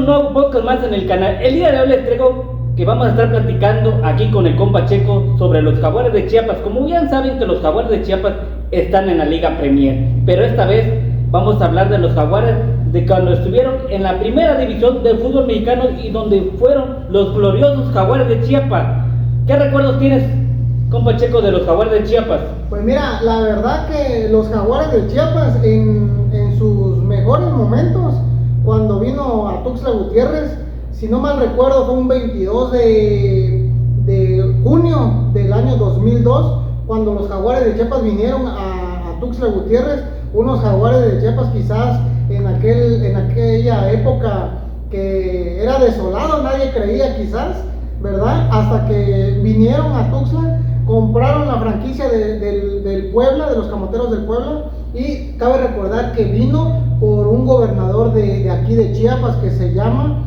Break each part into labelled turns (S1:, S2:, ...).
S1: nuevo podcast más en el canal. El día de hoy les traigo que vamos a estar platicando aquí con el compa Checo sobre los Jaguares de Chiapas. Como bien saben que los Jaguares de Chiapas están en la Liga Premier, pero esta vez vamos a hablar de los Jaguares de cuando estuvieron en la primera división del fútbol mexicano y donde fueron los gloriosos Jaguares de Chiapas. ¿Qué recuerdos tienes, compa Checo, de los Jaguares de Chiapas?
S2: Pues mira, la verdad que los Jaguares de Chiapas en sus mejores momentos, cuando vino a Tuxtla Gutiérrez, si no mal recuerdo fue un 22 de junio del año 2002, cuando los Jaguares de Chiapas vinieron a Tuxtla Gutiérrez, unos Jaguares de Chiapas quizás en aquella época que era desolado, nadie creía quizás, ¿verdad? Hasta que vinieron a Tuxtla, compraron la franquicia del Puebla, de los Camoteros del Puebla, y cabe recordar que vino por un gobernador de aquí de Chiapas que se llama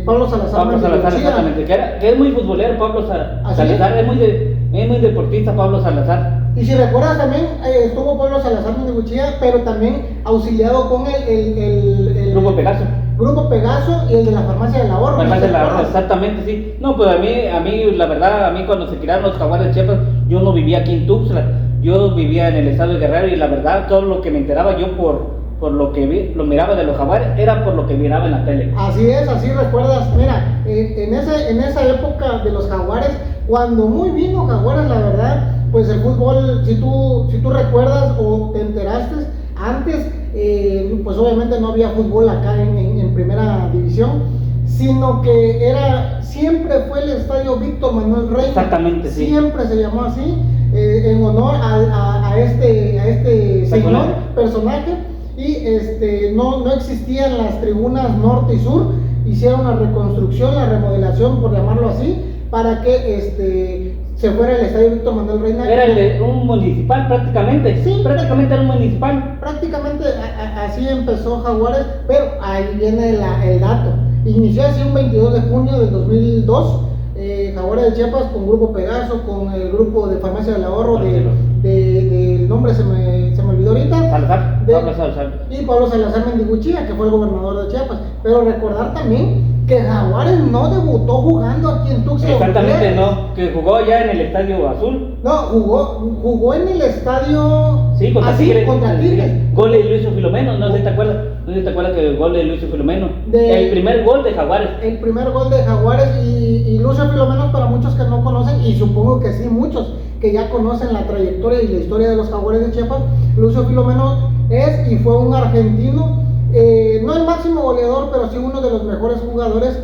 S2: Pablo Salazar.
S1: Pablo Salazar, exactamente, que es muy futbolero Pablo Salazar, es muy deportista Pablo Salazar.
S2: Y si recuerdas también estuvo Pablo Salazar Mendicuchía, pero también auxiliado con el
S1: Grupo Pegaso.
S2: Grupo Pegaso y el de la Farmacia del Ahorro.
S1: Farmacia del Ahorro, exactamente, sí. No, pues a mí, la verdad, a mí cuando se crearon los Jaguares de Chiapas, yo no vivía aquí en Tuxtla, yo vivía en el estado de Guerrero y la verdad, todo lo que me enteraba yo por lo que lo miraba de los Jaguares, era por lo que miraba en la tele.
S2: Así es, así recuerdas, mira, en esa época de los Jaguares, cuando muy vino Jaguares, la verdad, pues el fútbol, si tú recuerdas o te enteraste, antes, pues obviamente no había fútbol acá en primera división, sino que siempre fue el estadio Víctor Manuel Reina.
S1: Exactamente, sí.
S2: Siempre se llamó así, en honor a este señor, personaje, y no existían las tribunas norte y sur, hicieron la reconstrucción, la remodelación, por llamarlo así, para que se fuera el estadio Víctor Manuel Reina.
S1: Era un municipal prácticamente.
S2: Sí,
S1: prácticamente era un municipal.
S2: Prácticamente así empezó Jaguares, pero ahí viene el dato. Inició así un 22 de junio del 2002, Jaguares de Chiapas con Grupo Pegaso, con el grupo de Farmacia del Ahorro, el nombre se me olvidó ahorita.
S1: Salazar, Pablo Salazar.
S2: Y Pablo Salazar Mendicuchía, que fue el gobernador de Chiapas. Pero recordar también que Jaguares no debutó jugando aquí en Tuxtla.
S1: Exactamente, no, que jugó ya en el Estadio Azul.
S2: No, jugó en el estadio.
S1: Sí, contra Tigres.
S2: Contra Tigres.
S1: Gol de Luis Filomeno, no sé si te acuerdas. No sé si te acuerdas que el gol de Luis Filomeno. El primer gol de Jaguares.
S2: El primer gol de Jaguares y Lucio Filomeno, para muchos que no conocen, y supongo que sí, muchos que ya conocen la trayectoria y la historia de los Jaguares de Chiapas, Lucio Filomeno es y fue un argentino, no el máximo goleador, pero sí uno de los mejores jugadores,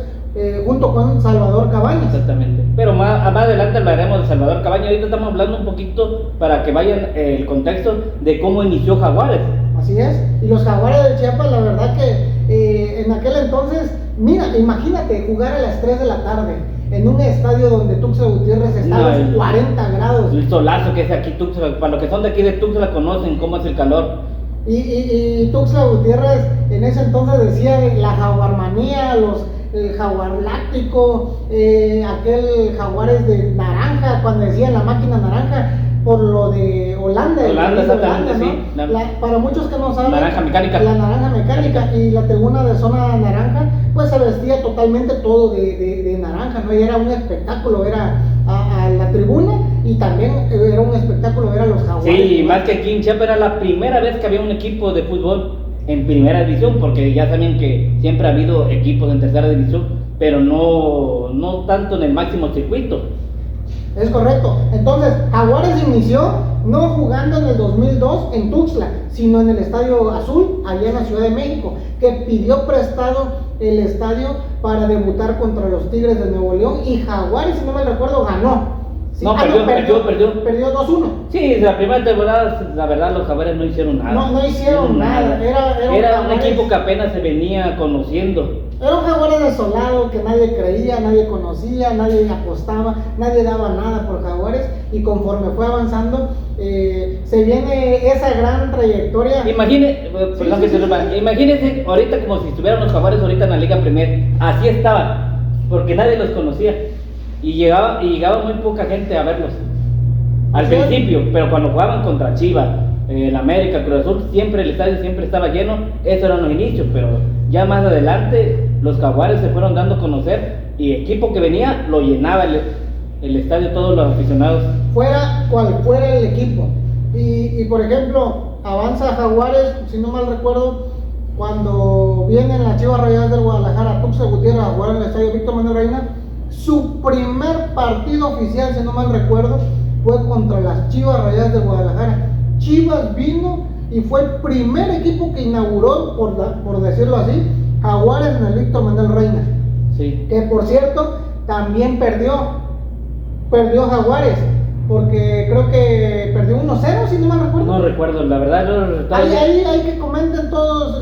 S2: junto con Salvador Cabañas.
S1: Exactamente. Pero más adelante hablaremos de Salvador Cabañas. Ahorita estamos hablando un poquito para que vayan el contexto de cómo inició Jaguares.
S2: Así es. Y los Jaguares de Chiapas, la verdad que en aquel entonces, mira, imagínate jugar a las 3 de la tarde en un estadio donde Tuxtla Gutiérrez está a los 40 grados.
S1: El solazo que es aquí Tuxtla, para los que son de aquí de Tuxtla conocen cómo es el calor.
S2: Y Tuxtla Gutiérrez en ese entonces decía la jaguarmanía, el jaguar láctico, aquel Jaguares de naranja, cuando decían la máquina naranja, por lo de Holanda,
S1: exactamente,
S2: ¿no?
S1: sí.
S2: Para muchos que no saben,
S1: naranja mecánica.
S2: La naranja mecánica y la tribuna de zona naranja, pues se vestía totalmente todo de naranja, ¿no? Y era un espectáculo ver a la tribuna, y también era un espectáculo ver a los Jaguares.
S1: Sí, más que aquí en Chiapas era la primera vez que había un equipo de fútbol en primera división, porque ya saben que siempre ha habido equipos en tercera división, pero no tanto en el máximo circuito.
S2: Es correcto. Entonces, Jaguares inició no jugando en el 2002 en Tuxtla, sino en el Estadio Azul, allá en la Ciudad de México, que pidió prestado el estadio para debutar contra los Tigres de Nuevo León, y Jaguares, si no me recuerdo, ganó. Sí,
S1: no, perdió.
S2: Perdió 2-1.
S1: Sí, la primera temporada, la verdad, los Jaguares no hicieron nada.
S2: No hicieron nada.
S1: Era un equipo que apenas se venía conociendo.
S2: Era un Jaguares desolado que nadie creía, nadie conocía, nadie apostaba, nadie daba nada por Jaguares, y conforme fue avanzando, se viene esa gran trayectoria.
S1: Imagínense ahorita como si estuvieran los Jaguares ahorita en la Liga Premier, así estaban, porque nadie los conocía. Y llegaba muy poca gente a verlos al principio, pero cuando jugaban contra Chivas, el América, Cruz Azul, siempre el estadio siempre estaba lleno. Esos eran los inicios, pero ya más adelante los Jaguares se fueron dando a conocer y equipo que venía lo llenaba el estadio, todos los aficionados.
S2: Fuera cual fuera el equipo. Y por ejemplo, avanza Jaguares, si no mal recuerdo, cuando vienen las Chivas Rayadas del Guadalajara, Tuxtla Gutiérrez a jugar en el estadio Víctor Manuel Reina, su primer partido oficial, si no mal recuerdo, fue contra las Chivas Rayadas del Guadalajara. Chivas vino y fue el primer equipo que inauguró, por decirlo así, Jaguares en el Víctor Manuel Reina.
S1: Sí.
S2: Que por cierto, también perdió Jaguares, porque creo que perdió 1-0, si no mal recuerdo.
S1: No recuerdo, la verdad.
S2: Ahí hay que comenten todos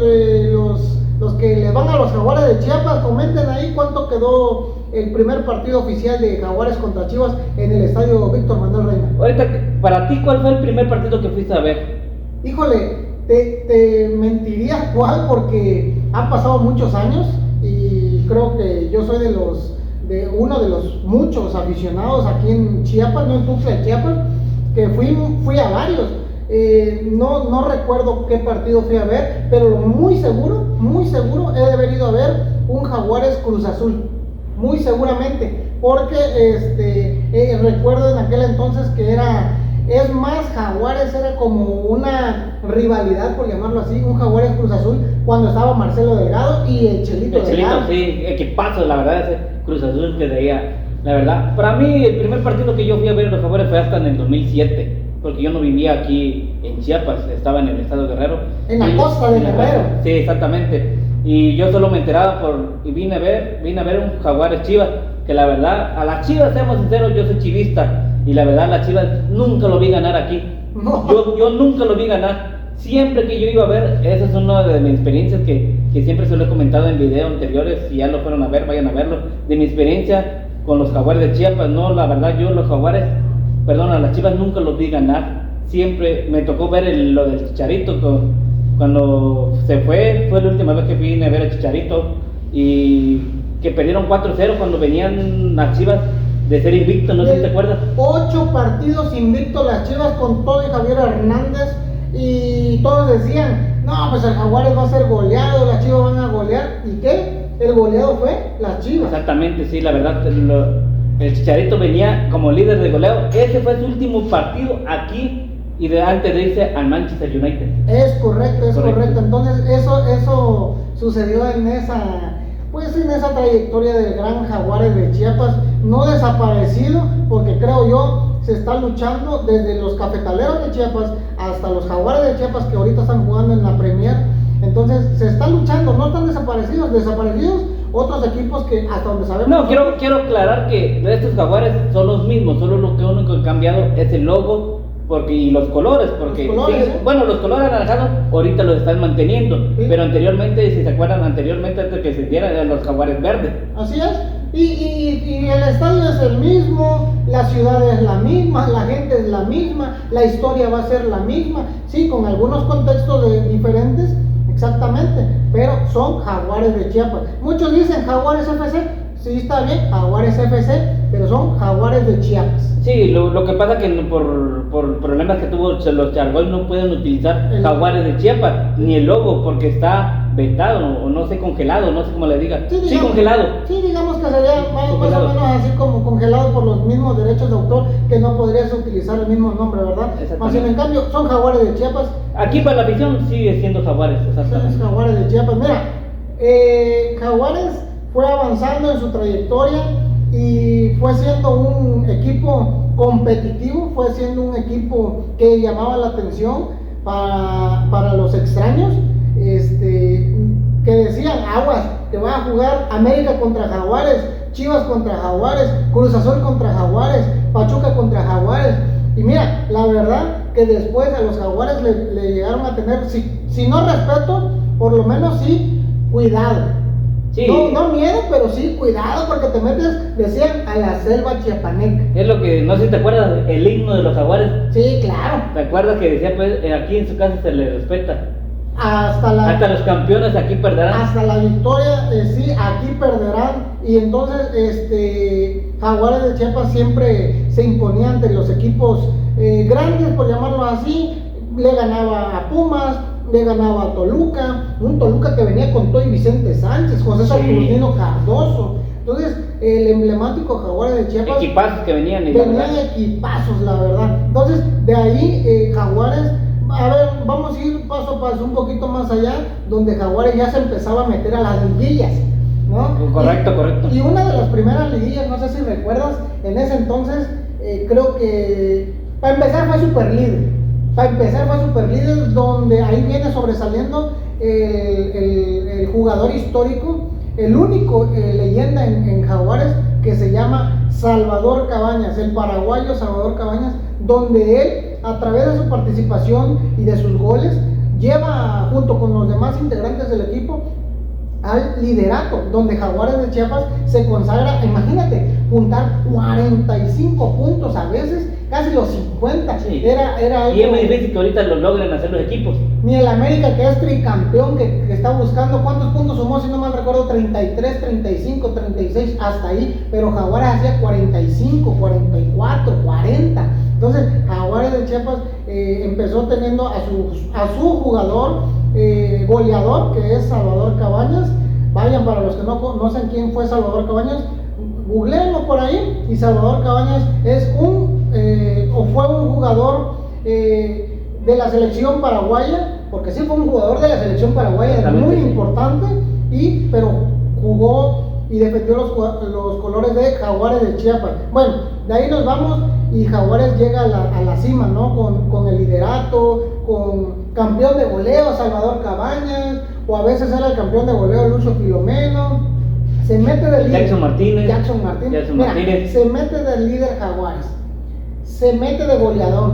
S2: los que le van a los Jaguares de Chiapas, comenten ahí cuánto quedó el primer partido oficial de Jaguares contra Chivas en el estadio Víctor Manuel Reina.
S1: Ahorita, para ti, ¿cuál fue el primer partido que fuiste a ver?
S2: Híjole, te mentiría cuál, porque han pasado muchos años y creo que yo soy de uno de los muchos aficionados aquí en Chiapas, no en Tuxtla de Chiapas, que fui a varios. No recuerdo qué partido fui a ver, pero muy seguro he de haber ido a ver un Jaguares Cruz Azul, muy seguramente, porque recuerdo en aquel entonces que es más, Jaguares era como una rivalidad, por llamarlo así, un Jaguares Cruz Azul, cuando estaba Marcelo Delgado y el Chelito Delgado.
S1: Sí, equipazo, la verdad, ese Cruz Azul que veía, la verdad. Para mí, el primer partido que yo fui a ver en los Jaguares fue hasta en el 2007, porque yo no vivía aquí en Chiapas, estaba en el estado de Guerrero.
S2: En la costa de Guerrero.
S1: Sí, exactamente. Y yo solo me enteraba y vine a ver un Jaguares Chivas, que la verdad, a las Chivas, seamos sinceros, yo soy chivista, y la verdad, las Chivas nunca lo vi ganar aquí.
S2: No.
S1: Yo nunca lo vi ganar. Siempre que yo iba a ver, esa es una de mis experiencias que siempre se lo he comentado en videos anteriores. Si ya lo fueron a ver, vayan a verlo. De mi experiencia con los Jaguares de Chiapas, no, la verdad, yo a las Chivas nunca los vi ganar. Siempre me tocó ver lo del Chicharito. Cuando se fue la última vez que vine a ver a Chicharito. Y que perdieron 4-0 cuando venían las Chivas de ser invicto, no sé si te acuerdas.
S2: 8 partidos invictos las Chivas con todo y Javier Hernández, y todos decían, no, pues el Jaguares va a ser goleado, las Chivas van a golear. ¿Y qué? El goleado fue las Chivas.
S1: Exactamente, sí, la verdad, el Chicharito venía como líder de goleo. Ese fue su último partido aquí y antes de irse al Manchester United.
S2: Es correcto. Entonces eso sucedió en esa trayectoria del gran Jaguares de Chiapas, no desaparecido, porque creo yo se está luchando desde los Cafetaleros de Chiapas hasta los Jaguares de Chiapas, que ahorita están jugando en la Premier. Entonces se está luchando, no están desaparecidos otros equipos que hasta donde sabemos.
S1: No, quiero aclarar que estos Jaguares son los mismos, solo lo único que han cambiado es el logo y los colores, porque los colores anaranjados ahorita los están manteniendo, sí. Pero anteriormente, si se acuerdan, antes de que se dieran, eran los Jaguares verdes.
S2: Así es, y el estadio es el mismo, la ciudad es la misma, la gente es la misma, la historia va a ser la misma, sí, con algunos contextos diferentes, exactamente, pero son Jaguares de Chiapas. Muchos dicen Jaguares FC, sí, está bien, Jaguares FC, pero son Jaguares de Chiapas.
S1: Sí, lo que pasa es que por problemas que tuvo los Chargos no pueden utilizar Jaguares de Chiapas, ni el logo, porque está vetado, o no sé, congelado, no sé cómo le diga. Sí, congelado.
S2: Sí, digamos que sería más o menos así como congelado por los mismos derechos de autor, que no podrías utilizar el mismo nombre, ¿verdad? Más bien, en cambio, son Jaguares de Chiapas.
S1: Aquí para la afición sigue siendo Jaguares, exactamente.
S2: Sí, Jaguares de Chiapas. Mira, Jaguares fue avanzando en su trayectoria y fue siendo un equipo competitivo, fue siendo un equipo que llamaba la atención para los extraños, que decían, aguas, te van a jugar América contra Jaguares, Chivas contra Jaguares, Cruz Azul contra Jaguares, Pachuca contra Jaguares. Y mira, la verdad que después a los Jaguares le llegaron a tener, si no respeto, por lo menos sí cuidado. Sí. No miedo, pero sí cuidado, porque te metes, decían, a la selva chiapaneca.
S1: Es lo que, no sé si te acuerdas, el himno de los Jaguares.
S2: Sí, claro.
S1: ¿Te acuerdas que decía, pues, aquí en su casa se le respeta?
S2: Hasta
S1: los campeones aquí perderán.
S2: Hasta la victoria, sí, aquí perderán. Y entonces, Jaguares de Chiapas siempre se imponía ante los equipos grandes, por llamarlo así. Le ganaba a Pumas, le ganaba a Toluca, un Toluca que venía con Toy Vicente Sánchez, José Saturnino Cardoso. Entonces, el emblemático Jaguares de Chiapas.
S1: Equipazos que venían.
S2: Venían equipazos, la verdad. Entonces, de ahí, Jaguares, a ver, vamos a ir paso a paso, un poquito más allá, donde Jaguares ya se empezaba a meter a las liguillas, ¿no?
S1: Correcto.
S2: Y una de las primeras liguillas, no sé si recuerdas, en ese entonces, creo que, para empezar fue Superlíder, donde ahí viene sobresaliendo el jugador histórico, el único leyenda en Jaguares, que se llama Salvador Cabañas, el paraguayo Salvador Cabañas, donde él, a través de su participación y de sus goles, lleva junto con los demás integrantes del equipo al liderato, donde Jaguares de Chiapas se consagra, imagínate, juntar 45 puntos a veces, casi los 50.
S1: Sí.
S2: Era algo,
S1: y es muy difícil que ahorita lo logren hacer los equipos.
S2: Ni el América, que es tricampeón, que está buscando, ¿cuántos puntos sumó? Si no mal recuerdo, 33, 35, 36, hasta ahí, pero Jaguares hacía 45, 44, 40. Entonces, Jaguares de Chiapas empezó teniendo a su jugador goleador, que es Salvador Cabañas. Vayan, para los que no conocen quién fue Salvador Cabañas, googleenlo por ahí. Y Salvador Cabañas es fue un jugador de la selección paraguaya, porque sí fue un jugador de la selección paraguaya muy importante, pero jugó y defendió los colores de Jaguares de Chiapas. Bueno, de ahí nos vamos y Jaguares llega a la cima, ¿no? Con el liderato, con campeón de goleo Salvador Cabañas, o a veces era el campeón de goleo Lucio Filomeno. Se mete del líder Jackson Martínez. Se mete del líder Jaguares, se mete de goleador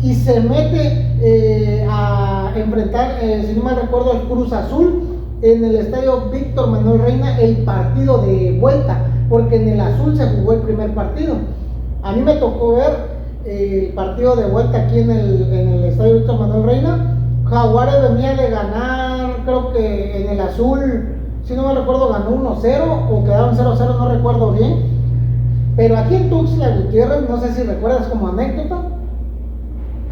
S2: y se mete a enfrentar, si no me recuerdo, el Cruz Azul en el estadio Víctor Manuel Reina, el partido de vuelta, porque en el azul se jugó el primer partido. A mí me tocó ver el partido de vuelta aquí en el estadio Víctor Manuel Reina. Jaguares venía de ganar, creo que en el azul, si no me recuerdo, ganó 1-0 o quedaron 0-0, no recuerdo bien. Pero aquí en Tuxtla Gutiérrez, no sé si recuerdas como anécdota,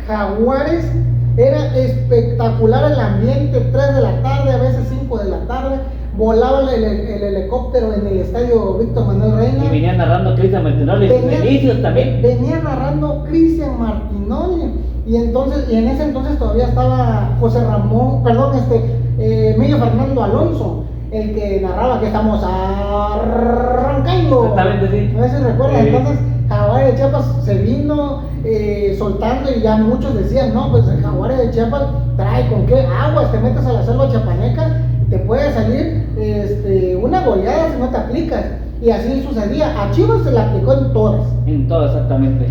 S2: Jaguares era espectacular el ambiente, 3 de la tarde, a veces 5 de la tarde, volaba el helicóptero en el estadio Víctor Manuel Reina.
S1: Y venía narrando Cristian Martinoli, inicios también.
S2: Venía narrando Cristian Martinoli, y en ese entonces todavía estaba Emilio Fernando Alonso, el que narraba que estamos arrancando.
S1: Exactamente, sí.
S2: No sé si recuerdas. Entonces, Jaguares de Chiapas se vino soltando, y ya muchos decían, no, pues el Jaguares de Chiapas trae con qué aguas, te metes a la selva chapaneca, te puede salir una goleada si no te aplicas. Y así sucedía. A Chivas se le aplicó en todas.
S1: En todas, exactamente.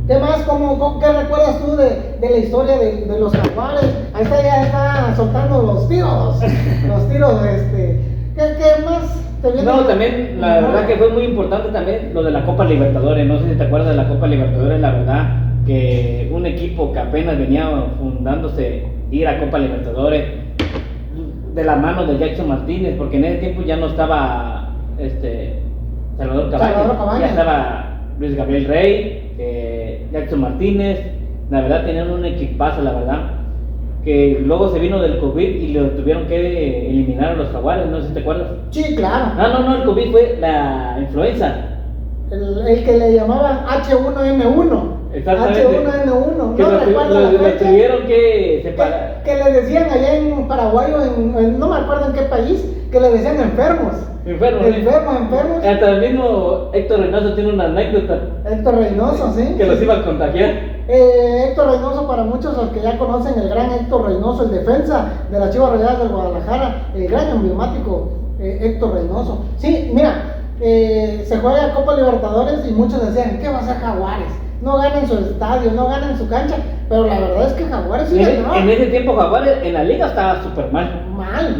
S2: ¿Qué más? ¿Qué recuerdas tú de la historia de los Jaguares? Ahí ya está soltando los tiros. ¿Qué más te viene?
S1: No, también, la verdad que fue muy importante también lo de la Copa Libertadores. No sé si te acuerdas de la Copa Libertadores, la verdad que un equipo que apenas venía fundándose ir a Copa Libertadores de la mano de Jackson Martínez, porque en ese tiempo ya no estaba Salvador Cabañas, ya estaba Luis Gabriel Rey, Jackson Martínez. La verdad tenían un equipazo, la verdad, que luego se vino del COVID y lo tuvieron que eliminar a los Jaguares, no sé si te acuerdas.
S2: Sí, claro.
S1: No, el COVID fue la influenza.
S2: El que le llamaban H1N1.
S1: Exactamente.
S2: H1N1.
S1: Que
S2: no recuerdo la fecha.
S1: tuvieron que separar.
S2: Que le decían allá en Paraguay, no me acuerdo en qué país, que le decían enfermos.
S1: Enfermos. Hasta el mismo Héctor Reynoso tiene una anécdota.
S2: Héctor Reynoso, sí.
S1: Que los iba a contagiar.
S2: Héctor Reynoso, para muchos los que ya conocen, el gran Héctor Reynoso, el defensa de las Chivas Rayadas del Guadalajara, el gran emblemático Héctor Reynoso. Sí, mira, se juega Copa Libertadores y muchos decían, ¿qué va a hacer Jaguares? No gana en su estadio, no gana en su cancha, pero la verdad es que Jaguares sí ganó.
S1: En ese tiempo Jaguares en la liga estaba súper mal.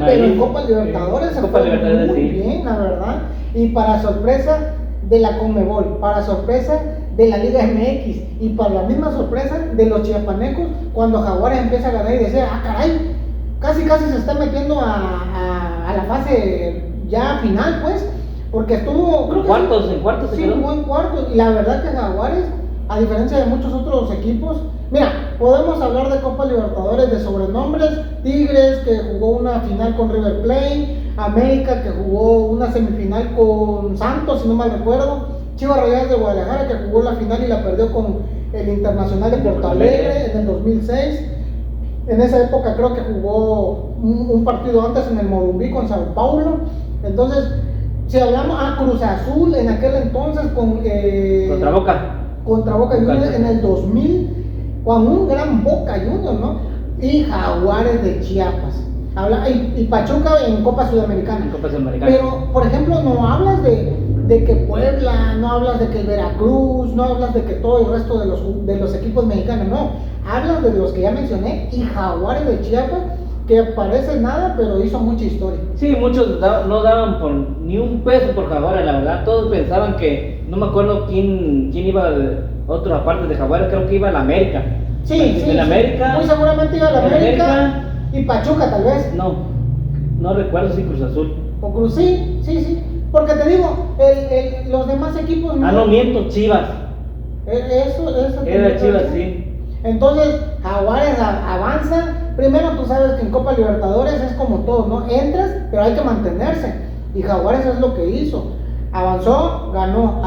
S2: Pero en Copa Libertadores se fue muy bien, la verdad. Y para sorpresa de la Conmebol, para sorpresa de la Liga MX y para la misma sorpresa de los chiapanecos, cuando Jaguares empieza a ganar y decía, caray, casi se está metiendo a la fase ya final, pues, porque estuvo, creo que
S1: en cuartos
S2: sí, jugó en cuartos, y la verdad que Jaguares a diferencia de muchos otros equipos. Mira, podemos hablar de Copa Libertadores de sobrenombres: Tigres, que jugó una final con River Plate; América, que jugó una semifinal con Santos, si no mal recuerdo; Chivas Rayadas de Guadalajara, que jugó la final y la perdió con el Internacional de Porto Alegre en el 2006. En esa época creo que jugó un partido antes en el Morumbí con Sao Paulo. Entonces, si hablamos Cruz Azul en aquel entonces contra Boca Juniors en el 2000, con un gran Boca Juniors, ¿no? Y Jaguares de Chiapas. Y Pachuca en Copa Sudamericana. Pero, por ejemplo, no hablas de que Puebla, no hablas de que Veracruz, no hablas de que todo el resto de los equipos mexicanos, no. Hablas de los que ya mencioné, y Jaguares de Chiapas, que parece nada, pero hizo mucha historia.
S1: Sí, muchos no daban ni un peso por Jaguares, la verdad. Todos pensaban que, no me acuerdo quién iba, otros aparte de Jaguares, creo que iba a la América.
S2: Sí,
S1: en América.
S2: Muy seguramente iba a la América. Y Pachuca, tal vez.
S1: No recuerdo si Cruz Azul.
S2: O Cruz, sí. Porque te digo, los demás equipos no.
S1: No miento, Chivas.
S2: Eso
S1: Era Chivas, sí.
S2: Entonces, Jaguares avanza. Primero, tú sabes que en Copa Libertadores es como todo, ¿no? Entras, pero hay que mantenerse. Y Jaguares es lo que hizo. Avanzó, ganó,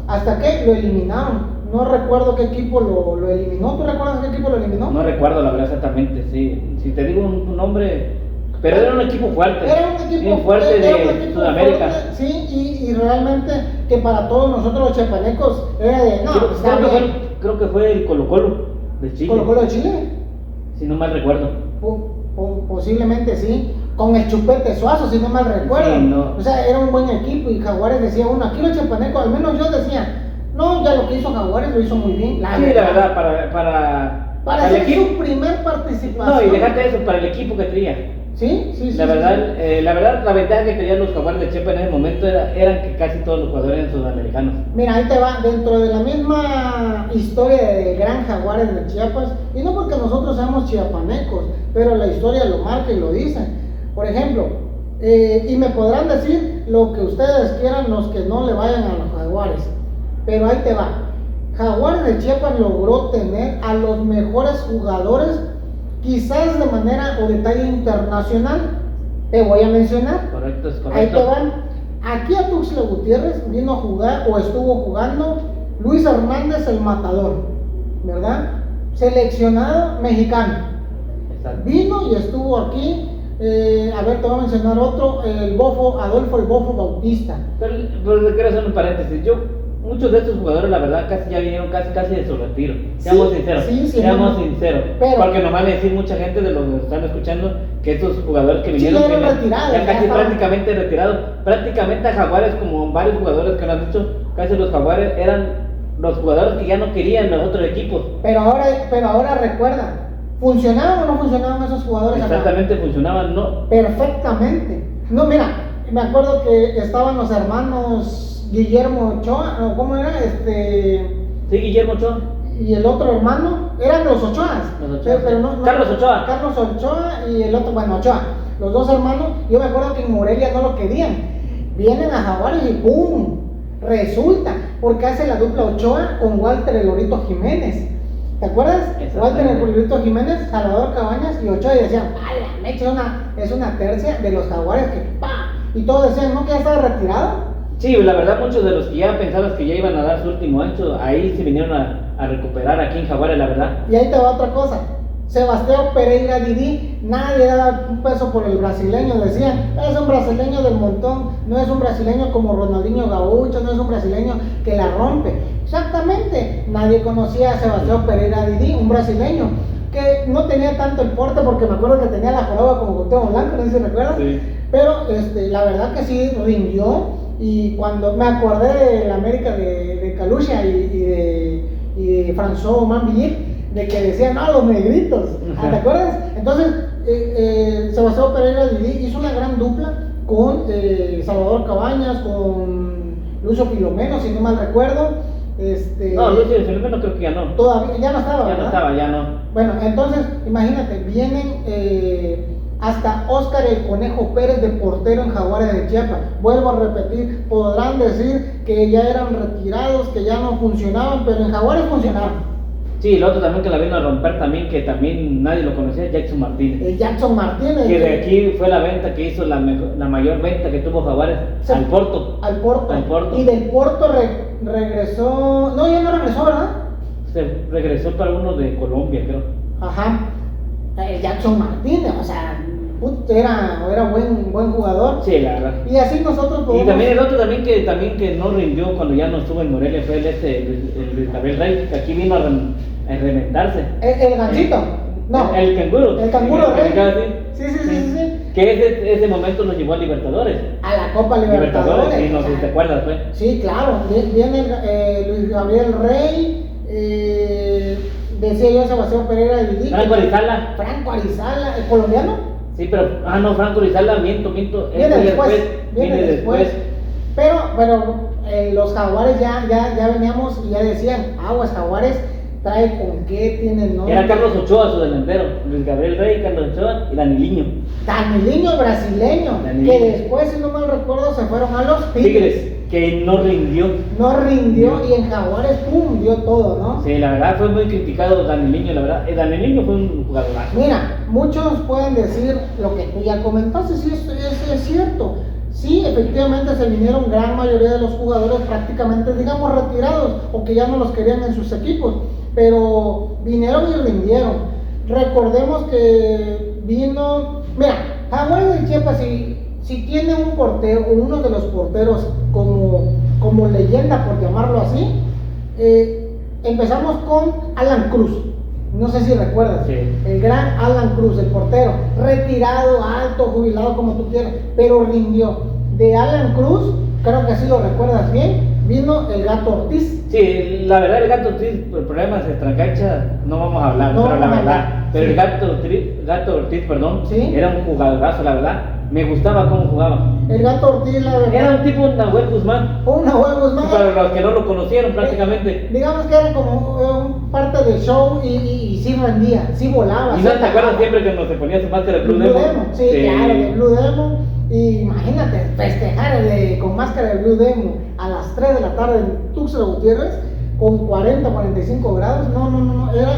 S2: hasta que lo eliminaron. No recuerdo qué equipo lo eliminó. ¿Tú recuerdas qué equipo lo eliminó?
S1: No recuerdo, la verdad, exactamente, sí. Si te digo un nombre, pero era un equipo fuerte.
S2: Era un equipo
S1: bien fuerte de Sudamérica.
S2: Fuerte, sí, y realmente que para todos nosotros los chiapanecos era de,
S1: creo que fue el Colo-Colo de Chile.
S2: ¿Colo-Colo de Chile?
S1: Si no mal recuerdo.
S2: Posiblemente sí. Con el Chupete Suazo, si no mal recuerdo.
S1: Sí, no.
S2: O sea, era un buen equipo, y Jaguares decía uno, aquí los chiapanecos, al menos yo decía, no, ya lo que hizo Jaguares lo hizo muy bien.
S1: La verdad, para el equipo.
S2: Su primer participación.
S1: No, y dejate eso, para el equipo que tenía.
S2: Sí.
S1: La verdad, la ventaja que tenían los Jaguares de Chiapas en ese momento eran que casi todos los jugadores eran sudamericanos.
S2: Mira, ahí te va, dentro de la misma historia del gran Jaguares de Chiapas, y no porque nosotros seamos chiapanecos, pero la historia lo marca y lo dice. Por ejemplo, y me podrán decir lo que ustedes quieran los que no le vayan a los Jaguares, pero ahí te va. Jaguares de Chiapas logró tener a los mejores jugadores, quizás de manera o de talla internacional. Te voy a mencionar.
S1: Correcto, es correcto.
S2: Ahí te van. Aquí a Tuxtla Gutiérrez vino a jugar, o estuvo jugando, Luis Hernández el Matador, ¿verdad? Seleccionado mexicano.
S1: Exacto.
S2: Vino y estuvo aquí. A ver, te voy a mencionar otro, Adolfo el Bofo Bautista.
S1: Pero quiero hacer un paréntesis. Muchos de estos jugadores, la verdad, casi ya vinieron casi de su retiro. Seamos sinceros. Seamos sinceros. Porque nomás le decir mucha gente de los que están escuchando que estos jugadores que vinieron
S2: ya
S1: casi prácticamente retirados. Prácticamente a Jaguares, como varios jugadores que lo han dicho, casi los Jaguares eran los jugadores que ya no querían los otros equipos.
S2: Pero ahora recuerda, ¿funcionaban o no funcionaban esos jugadores?
S1: Exactamente, funcionaban, ¿no?
S2: Perfectamente. No, mira, me acuerdo que estaban los hermanos Guillermo Ochoa, ¿cómo era?
S1: Sí, Guillermo Ochoa.
S2: Y el otro hermano, eran los Ochoas. Pero no,
S1: Carlos Ochoa.
S2: Carlos Ochoa y el otro, Ochoa. Los dos hermanos, yo me acuerdo que en Morelia no lo querían. Vienen a Jaguares y ¡pum! Resulta, porque hace la dupla Ochoa con Walter el Lorito Jiménez. ¿Te acuerdas? Walter el Lorito Jiménez, Salvador Cabañas y Ochoa, y decían, la mecha es una tercia de los Jaguares que ¡pa! Y todos decían, ¿no? Que ya estaba retirado.
S1: Sí, la verdad, muchos de los que ya pensabas que ya iban a dar su último ancho, ahí se vinieron a recuperar aquí en Jaguares, la verdad.
S2: Y ahí te va otra cosa. Sebastián Pereira Didi, nadie daba un peso por el brasileño, decían, es un brasileño del montón, no es un brasileño como Ronaldinho Gaúcho, no es un brasileño que la rompe. Exactamente, nadie conocía a Sebastián Pereira Didi, un brasileño que no tenía tanto el porte, porque me acuerdo que tenía la joroba como Cuauhtémoc Blanco, no sé si recuerdas.
S1: Sí.
S2: Pero la verdad que sí rindió. Y cuando me acordé de la América de Calucha y de François Mambillet, de que decían, no, los negritos, ¿te acuerdas? Entonces, Sebastián Pereira Didi hizo una gran dupla con Salvador Cabañas, con Lucio Filomeno, si no mal recuerdo.
S1: No, Lucio Filomeno creo que ya no.
S2: Todavía, ya no estaba, ¿verdad?
S1: Ya no.
S2: Bueno, entonces, imagínate, vienen hasta Óscar el Conejo Pérez de portero en Jaguares de Chiapas. Vuelvo a repetir, podrán decir que ya eran retirados, que ya no funcionaban, pero en Jaguares funcionaban.
S1: Sí, el otro también que la vino a romper también, que también nadie lo conocía, Jackson Martínez.
S2: El Jackson Martínez.
S1: Que de aquí fue la venta que hizo la mayor venta que tuvo Jaguares
S2: Sí,
S1: al Porto.
S2: Al Porto.
S1: Al Porto.
S2: Y del Porto regresó. No, ya no regresó, ¿verdad?
S1: Se regresó para uno de Colombia, creo.
S2: Ajá. El Jackson Martínez, o sea, era buen jugador.
S1: Sí, la verdad.
S2: Y así nosotros podemos.
S1: Y también el otro también que no rindió cuando ya no estuvo en Morelia fue el Luis Gabriel Rey, que aquí vino a reventarse.
S2: El ganchito. No.
S1: El canguro.
S2: El canguro Rey.
S1: Sí.
S2: Sí.
S1: Que ese momento nos llevó a Libertadores.
S2: A la Copa Libertadores.
S1: Sí, no sé si te acuerdas, pues.
S2: Sí, claro. Viene Luis Gabriel Rey. Decía yo Sebastián Pereira del Vidic.
S1: Franco Arizala,
S2: ¿el colombiano?
S1: Sí, pero, no, Franco Arizala, miento.
S2: Viene después. Pero los Jaguares ya veníamos y ya decían, aguas Jaguares, trae con qué tienen, ¿no?
S1: Era Carlos Ochoa su delantero, Luis Gabriel Rey, Carlos Ochoa y Daniliño.
S2: Daniliño brasileño, que después, si no mal recuerdo, se fueron a los Tigres.
S1: Que no rindió.
S2: Y en Jaguares, pum, dio todo, ¿no?
S1: Sí, la verdad fue muy criticado Daniliño, la verdad. Daniliño fue un jugadorazo.
S2: Mira, muchos pueden decir lo que tú ya comentaste, sí, es cierto. Sí, efectivamente se vinieron gran mayoría de los jugadores prácticamente, digamos, retirados o que ya no los querían en sus equipos, pero vinieron y rindieron. Recordemos que vino, mira, Jaguares de Chiapas, si tiene un portero o uno de los porteros como leyenda, por llamarlo así, empezamos con Alan Cruz. No sé si recuerdas,
S1: sí.
S2: El gran Alan Cruz, el portero, retirado, alto, jubilado, como tú quieras, pero rindió. De Alan Cruz, creo que así lo recuerdas bien, vino el Gato Ortiz.
S1: Sí, la verdad el Gato Ortiz, por problemas de extracancha no vamos a hablar,
S2: No
S1: pero la
S2: vamos a
S1: verdad,
S2: hablar,
S1: pero
S2: sí.
S1: el Gato Ortiz,
S2: Sí.
S1: era un jugadorazo, la verdad, me gustaba cómo jugaba.
S2: El Gato Ortiz, la verdad.
S1: Era un tipo Nahuel Guzmán.
S2: Guzmán.
S1: Para los que no lo conocieron prácticamente.
S2: Digamos que era como parte del show y sí rendía, sí volaba.
S1: ¿Y no te acuerdas siempre que nos se ponía su máscara de Blue Demon?
S2: Sí, claro, de Blue Demon. Y imagínate, festejar con máscara de Blue Demon a las 3 de la tarde en Tuxtla Gutiérrez con 40-45 grados. No, era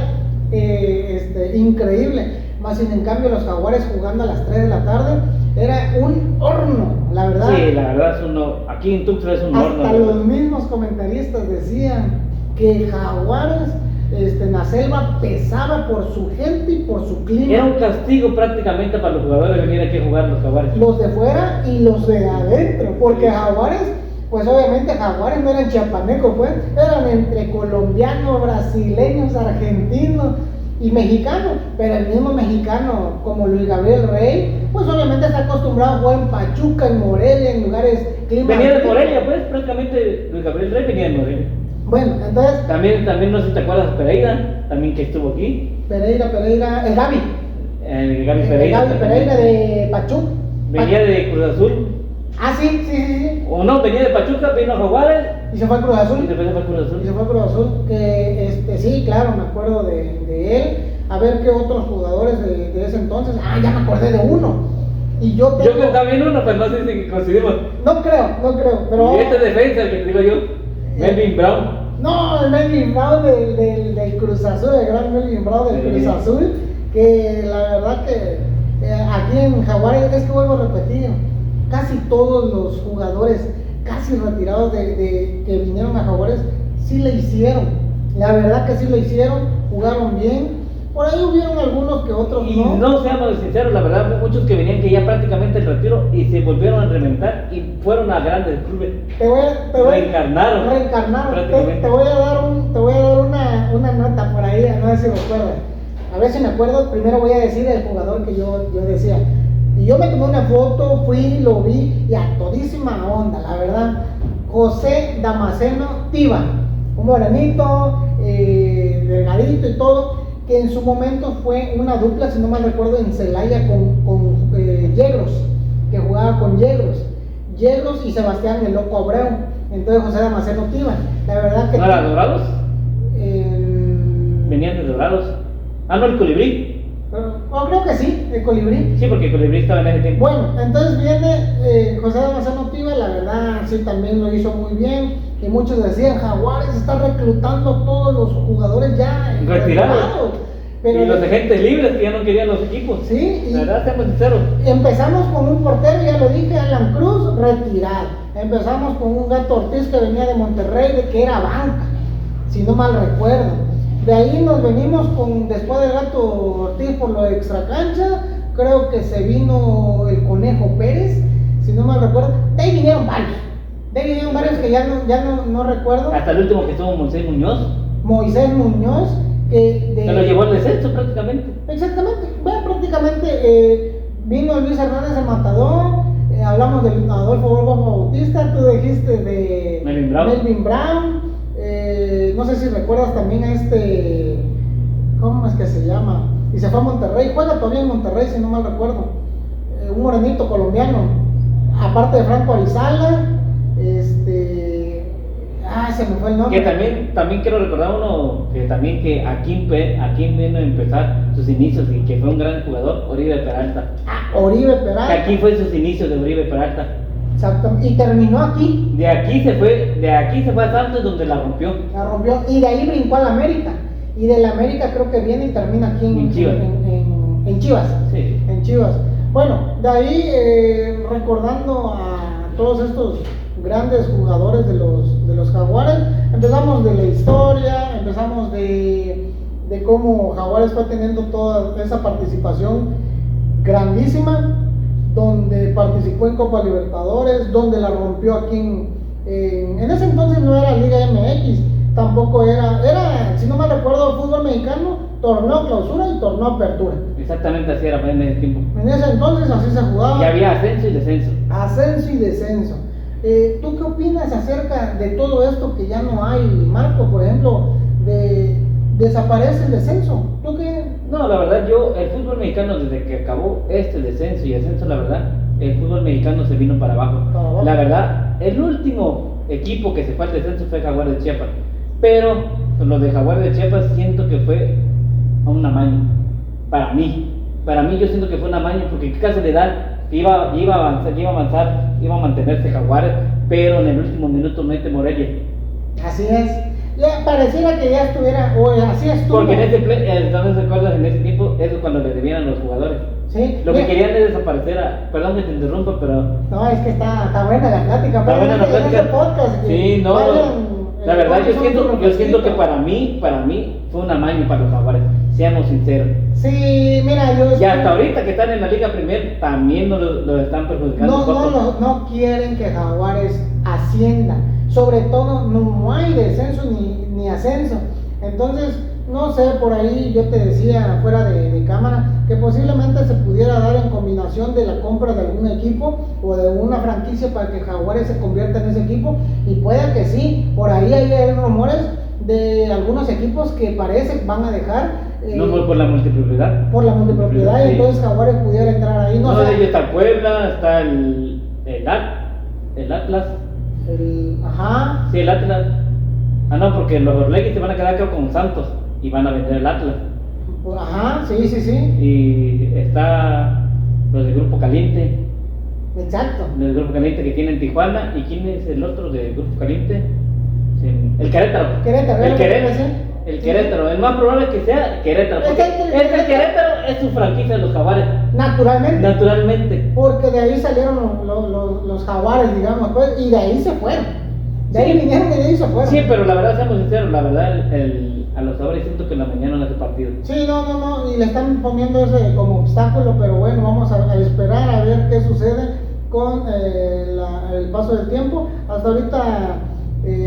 S2: increíble. Más sin en cambio los Jaguares jugando a las 3 de la tarde era un horno, la verdad.
S1: Sí, la verdad es aquí en Tuxtla es un horno.
S2: Hasta los mismos comentaristas decían que Jaguares en la selva pesaba por su gente y por su clima.
S1: Era un castigo prácticamente para los jugadores venir aquí a jugar los Jaguares.
S2: Los de fuera y los de adentro, porque Jaguares, pues obviamente Jaguares no eran chiapanecos, pues, eran entre colombianos, brasileños, argentinos y mexicanos, pero el mismo mexicano como Luis Gabriel Rey, pues obviamente está acostumbrado a jugar en Pachuca, en Morelia, en lugares climáticos.
S1: Venía de Morelia, pues, prácticamente Luis Gabriel Rey venía de Morelia.
S2: Bueno, entonces...
S1: También no sé si te acuerdas de Pereira, también que estuvo aquí.
S2: Pereira, el Gaby.
S1: El Gaby Pereira.
S2: El Gaby Pereira de Pachuca.
S1: Venía de Cruz Azul.
S2: Ah, sí.
S1: O no, venía de Pachuca, vino a Jaguares.
S2: Y se fue a Cruz Azul.
S1: Y después se fue a Cruz Azul.
S2: Y se fue a Cruz Azul, que sí, claro, me acuerdo de él. A ver qué otros jugadores de ese entonces. Ah, ya me acordé de uno. Y yo
S1: que también uno, pues no sé si coincidimos.
S2: No creo, pero...
S1: Y este defensa, el que te digo yo, Melvin Brown.
S2: No, el Melvin Brown del Cruz Azul, el gran Melvin Brown del Cruz Azul, que la verdad que aquí en Jaguares, es que vuelvo a repetir, casi todos los jugadores casi retirados que vinieron a Jaguares, sí le hicieron, la verdad que sí lo hicieron, jugaron bien. Por ahí hubieron algunos que otros
S1: y
S2: no.
S1: No seamos sinceros, la verdad, muchos que venían que ya prácticamente el retiro y se volvieron a reventar y fueron a grandes clubes. Reencarnaron.
S2: Te voy a dar una nota por ahí, a ver si me acuerdo. A ver si me acuerdo, primero voy a decir el jugador que yo decía. Y yo me tomé una foto, fui, lo vi y a todísima onda, la verdad. José Damasceno Tiva, un morenito, delgadito y todo, que en su momento fue una dupla, si no mal recuerdo, en Celaya con Yegros, que jugaba con Yegros y Sebastián el Loco Abreu. Entonces José Damasceno Tiva, la verdad que...
S1: ¿No eran Dorados? Venían de Dorados. Ah, no, el Colibrí.
S2: O creo que sí, el Colibrí.
S1: Sí, porque el Colibrí estaba en ese tiempo.
S2: Bueno, entonces viene José Damasceno Piva, la verdad sí también lo hizo muy bien. Y muchos decían, Jaguares está reclutando todos los jugadores ya
S1: retirados. Pero y los agentes libres que ya no querían los equipos.
S2: Sí,
S1: la verdad, seamos sinceros.
S2: Empezamos con un portero, ya lo dije, Alan Cruz, retirado. Empezamos con un Gato Ortiz que venía de Monterrey, de que era banca, si no mal recuerdo. De ahí nos venimos con, después del Gato Ortiz por lo de extracancha, creo que se vino el Conejo Pérez, si no mal recuerdo. De ahí vinieron varios que ya no recuerdo.
S1: Hasta el último que estuvo Moisés
S2: Muñoz.
S1: Se lo llevó al descenso prácticamente.
S2: Exactamente, bueno, prácticamente vino Luis Hernández el Matador, hablamos de Adolfo Borgo Bautista, tú dijiste de Melvin Brown, no sé si recuerdas también a ¿cómo es que se llama? Y se fue a Monterrey, juega todavía en Monterrey si no mal recuerdo, un morenito colombiano, aparte de Franco Arizala, se me fue el nombre.
S1: Que también quiero recordar uno que aquí vino a empezar sus inicios y que fue un gran jugador, Oribe Peralta.
S2: Oribe Peralta.
S1: Que aquí fue sus inicios de Oribe Peralta.
S2: Exactamente. Y terminó aquí.
S1: De aquí se fue a Santos donde la rompió.
S2: Y de ahí brincó a la América. Y de la América creo que viene y termina aquí en
S1: Chivas.
S2: En Chivas.
S1: Sí.
S2: En Chivas. Bueno, de ahí recordando a todos estos grandes jugadores de los Jaguares, empezamos de la historia, empezamos de cómo Jaguares fue teniendo toda esa participación grandísima, donde participó en Copa Libertadores, donde la rompió aquí en ese entonces no era Liga MX, tampoco era, si no me recuerdo, fútbol mexicano, torneo clausura y torneo apertura.
S1: Exactamente así era en ese tiempo.
S2: En ese entonces así se jugaba.
S1: Y había ascenso y descenso.
S2: Ascenso y descenso. ¿Tú qué opinas acerca de todo esto que ya no hay, Marco? Por ejemplo, desaparece el descenso. ¿Tú qué?
S1: No, la verdad, el fútbol mexicano, desde que acabó descenso y ascenso, la verdad, el fútbol mexicano se vino para abajo. La verdad, el último equipo que se fue al descenso fue Jaguares de Chiapas. Pero lo de Jaguares de Chiapas siento que fue a un amaño. Para mí yo siento que fue un amaño, porque qué casualidad que iba a mantenerse Jaguares, pero en el último minuto mete Morelia.
S2: Así es. Ya pareciera que ya estuviera, o así estuvo.
S1: Porque ¿no se acuerdan? En ese tiempo, eso es cuando le debían a los jugadores.
S2: Sí.
S1: Lo que querían es desaparecer perdón que te interrumpa, pero...
S2: No, es que está buena la plática.
S1: Está buena la plática.
S2: Este podcast,
S1: sí, no. La verdad, yo siento que para mí fue un amaño para los Jaguares, seamos sinceros.
S2: Sí, mira,
S1: y hasta ahorita que están en la Liga Premier, también lo están perjudicando.
S2: No quieren que Jaguares ascienda. Sobre todo, no hay descenso ni ascenso. Entonces, no sé, por ahí yo te decía fuera de cámara que posiblemente se pudiera dar en combinación de la compra de algún equipo o de una franquicia para que Jaguares se convierta en ese equipo, y puede que sí, por ahí hay rumores de algunos equipos que parece van a dejar
S1: no por la multipropiedad.
S2: Por la multipropiedad, sí. Y entonces Jaguares pudiera entrar ahí.
S1: No, de ellos está Puebla, está el Atlas.
S2: Ajá.
S1: Sí, el Atlas. No, porque los Orlegui se van a quedar con Santos y van a vender el Atlas.
S2: Ajá, sí.
S1: Y está los del Grupo Caliente.
S2: Exacto.
S1: Del Grupo Caliente que tiene en Tijuana. ¿Y quién es el otro del Grupo Caliente? El Querétaro. El Querétaro. El más probable que sea Querétaro. El Querétaro es su franquicia de los Jaguares. Naturalmente.
S2: Porque de ahí salieron los Jaguares, digamos, pues, y de ahí se fueron. De ahí vinieron y de ahí se fueron.
S1: Sí, pero la verdad, seamos sinceros, la verdad, a los Jaguares siento que la mañana no hace partido.
S2: Sí, no, y le están poniendo ese como obstáculo, pero bueno, vamos a esperar a ver qué sucede con el paso del tiempo. Hasta ahorita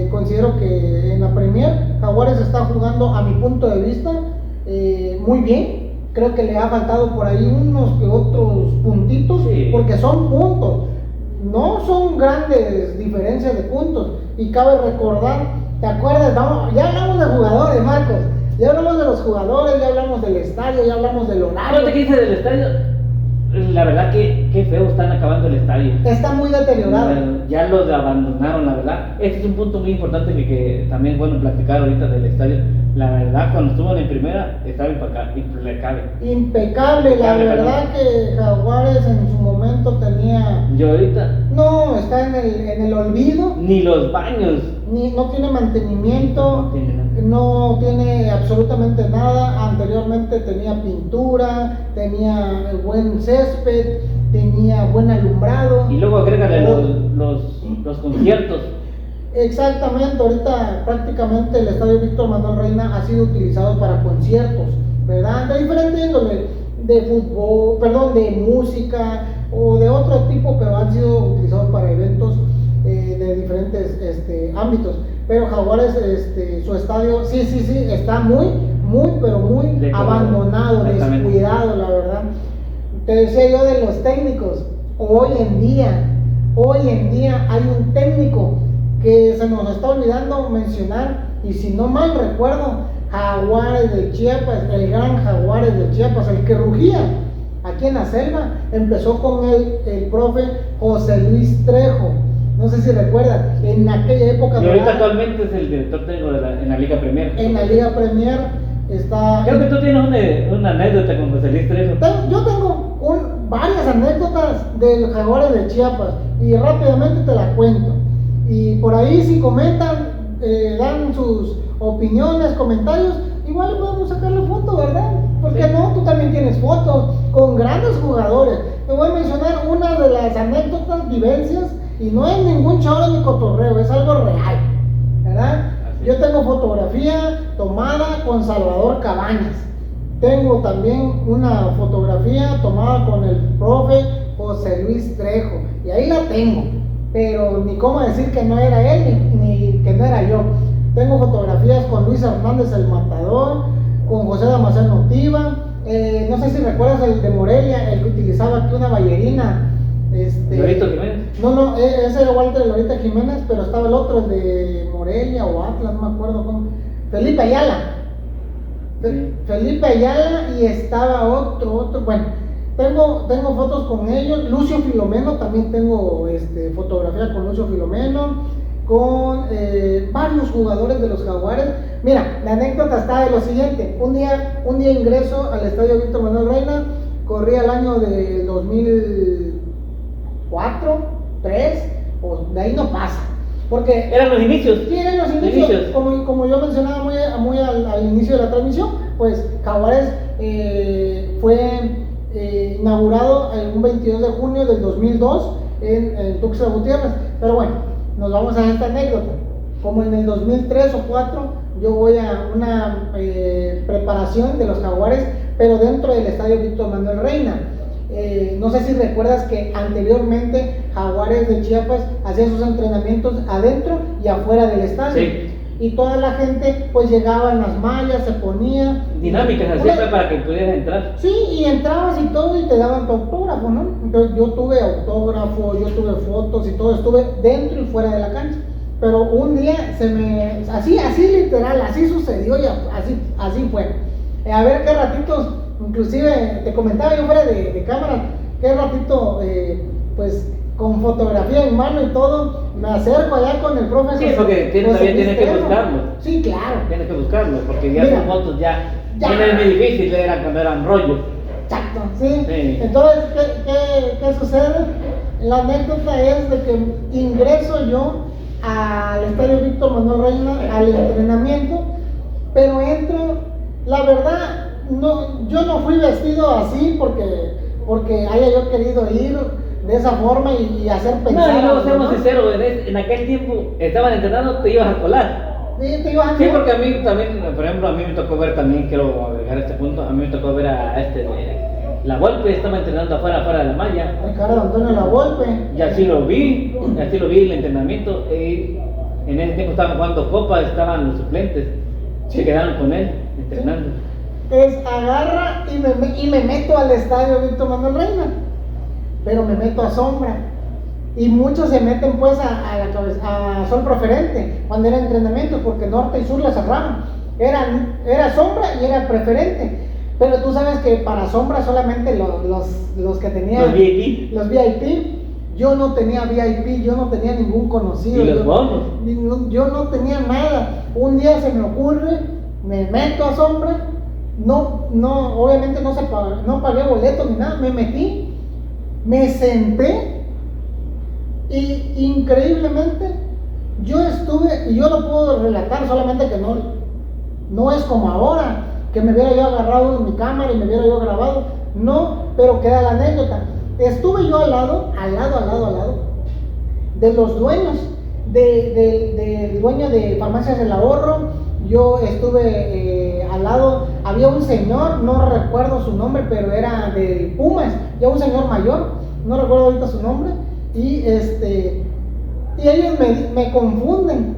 S2: considero que en la Premier Jaguares está jugando, a mi punto de vista, muy bien. Creo que le ha faltado por ahí unos que otros puntitos, sí. Porque son puntos, no son grandes diferencias de puntos. Y cabe recordar, ¿te acuerdas? Ya hablamos de jugadores, Marcos. Ya hablamos de los jugadores, ya hablamos del estadio, ya hablamos del horario.
S1: ¿No te quise del estadio? La verdad que qué feo están acabando el estadio.
S2: Está muy deteriorado.
S1: Ya lo abandonaron, la verdad. Este es un punto muy importante que también es bueno platicar ahorita del estadio. La verdad, cuando estuvo en primera, estaba impecable.
S2: Impecable, la verdad que Jaguares en su momento tenía.
S1: Yo ahorita.
S2: No, está en el olvido.
S1: Ni los baños.
S2: No tiene mantenimiento. No tiene absolutamente nada. Anteriormente tenía pintura, tenía buen césped, tenía buen alumbrado.
S1: Y luego agrégale los conciertos.
S2: Exactamente, ahorita prácticamente el estadio Víctor Manuel Reina ha sido utilizado para conciertos, ¿verdad? De diferente índole, de fútbol, perdón, de música o de otro tipo, pero han sido utilizados para eventos de diferentes ámbitos. Pero Jaguares, su estadio, sí, está muy, pero muy abandonado, descuidado, la verdad. Te decía yo de los técnicos, hoy en día hay un técnico que se nos está olvidando mencionar, y si no mal recuerdo, Jaguares de Chiapas, el gran Jaguares de Chiapas, el que rugía aquí en la selva, empezó con el profe José Luis Trejo. No sé si recuerdan, en aquella época.
S1: Y ahorita actualmente es el director técnico en la Liga Premier.
S2: En la Liga Premier está.
S1: Creo que tú tienes una anécdota con José Luis Trejo.
S2: Yo tengo varias anécdotas del Jaguares de Chiapas y rápidamente te la cuento. Y por ahí si comentan, dan sus opiniones, comentarios, igual le podemos sacarle foto, ¿verdad? ¿Por qué no? Tú también tienes fotos con grandes jugadores. Te voy a mencionar una de las anécdotas, vivencias, y no es ningún choro ni cotorreo, es algo real, ¿verdad? Yo tengo fotografía tomada con Salvador Cabañas. Tengo también una fotografía tomada con el profe José Luis Trejo, y ahí la tengo. Pero ni cómo decir que no era él ni que no era yo. Tengo fotografías con Luis Hernández el Matador, con José Damasceno Tiva, no sé si recuerdas el de Morelia, el que utilizaba aquí una ballerina.
S1: ¿Lorito Jiménez?
S2: No, ese era Walter Lorita Jiménez, pero estaba el otro, el de Morelia o Atlas, no me acuerdo cómo. Felipe Ayala.
S1: Sí.
S2: Felipe Ayala, y estaba otro, bueno. Tengo fotos con ellos. Lucio Filomeno, también tengo fotografía con Lucio Filomeno, con varios jugadores de los Jaguares. Mira, la anécdota está de lo siguiente. Un día ingreso al estadio Víctor Manuel Reina, corría el año de 2004, 3, o de ahí no pasa. Porque
S1: eran los inicios.
S2: Sí, eran los inicios. Como yo mencionaba muy al inicio de la transmisión, pues Jaguares fue inaugurado un 22 de junio del 2002 en Tuxtla Gutiérrez. Pero bueno, nos vamos a esta anécdota. Como en el 2003 o 2004, yo voy a una preparación de los Jaguares, pero dentro del estadio Víctor Manuel Reina. No sé si recuerdas que anteriormente Jaguares de Chiapas hacía sus entrenamientos adentro y afuera del estadio.
S1: Sí.
S2: Y toda la gente pues llegaba en las mallas, se ponía
S1: dinámicas así para que pudieras entrar.
S2: Sí, y entrabas y todo y te daban tu autógrafo, ¿no? Entonces yo tuve autógrafo, yo tuve fotos y todo, estuve dentro y fuera de la cancha. Pero un día así literal, así sucedió y así fue. A ver qué ratitos, inclusive te comentaba yo fuera de cámara, qué ratito pues con fotografía en mano y todo, me acerco allá con el profesor.
S1: Sí, porque tiene que buscarlo.
S2: Sí, claro.
S1: Tiene que buscarlo, porque ya
S2: Mira,
S1: son fotos ya no es muy difícil, era cuando eran rollos.
S2: Exacto, sí. Entonces, ¿qué sucede? La anécdota es de que ingreso yo al estadio Víctor Manuel Reina al entrenamiento, pero entro, la verdad, yo no fui vestido así porque haya yo querido ir de esa forma y hacer pensar.
S1: No, seamos sinceros, en aquel tiempo estaban entrenando, te ibas a colar.
S2: Sí, te ibas a colar.
S1: Sí, porque a mí también, por ejemplo, a mí me tocó ver también, quiero agregar este punto, a mí me tocó ver a La Volpe, estaba entrenando afuera de la malla.
S2: Ricardo Antonio La Volpe.
S1: Y así lo vi el entrenamiento. En ese tiempo estaban jugando copa, estaban los suplentes, se quedaron con él entrenando.
S2: Agarra y me meto al estadio Víctor Manuel Reina, pero me meto a sombra. Y muchos se meten pues a sol preferente cuando era entrenamiento, porque norte y sur la cerraron. Era sombra y era preferente. Pero tú sabes que para sombra solamente los que tenían los VIP, yo no tenía VIP, yo no tenía ningún conocido.
S1: ¿Y los bonos?
S2: Yo no tenía nada. Un día se me ocurre, me meto a sombra, obviamente no pagué boleto ni nada, me metí, me senté y increíblemente yo estuve, y yo lo puedo relatar, solamente que no es como ahora, que me hubiera yo agarrado en mi cámara y me hubiera yo grabado, no, pero queda la anécdota. Estuve yo al lado de los dueños, del dueño de Farmacias del Ahorro. Yo estuve al lado, había un señor, no recuerdo su nombre, pero era de Pumas, ya un señor mayor, no recuerdo ahorita su nombre, y ellos me confunden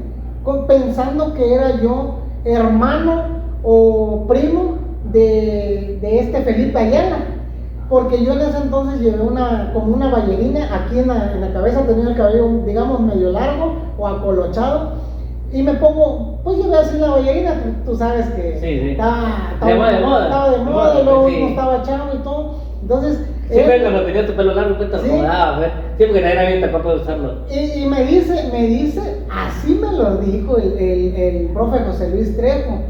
S2: pensando que era yo hermano o primo de este Felipe Ayala, porque yo en ese entonces llevé como una ballerina aquí en la cabeza, tenía el cabello, digamos, medio largo o acolochado, y me pongo, pues llevé así la ballerina, tú sabes que
S1: sí.
S2: Estaba de
S1: de
S2: moda, y luego
S1: sí.
S2: uno estaba chavo y todo, entonces...
S1: Siempre cuando tenías tu pelo largo, pues te acomodaba, ¿ves? Sí, porque nadie era bien capaz de usarlo.
S2: Y me dice, así me lo dijo el profe José Luis Trejo,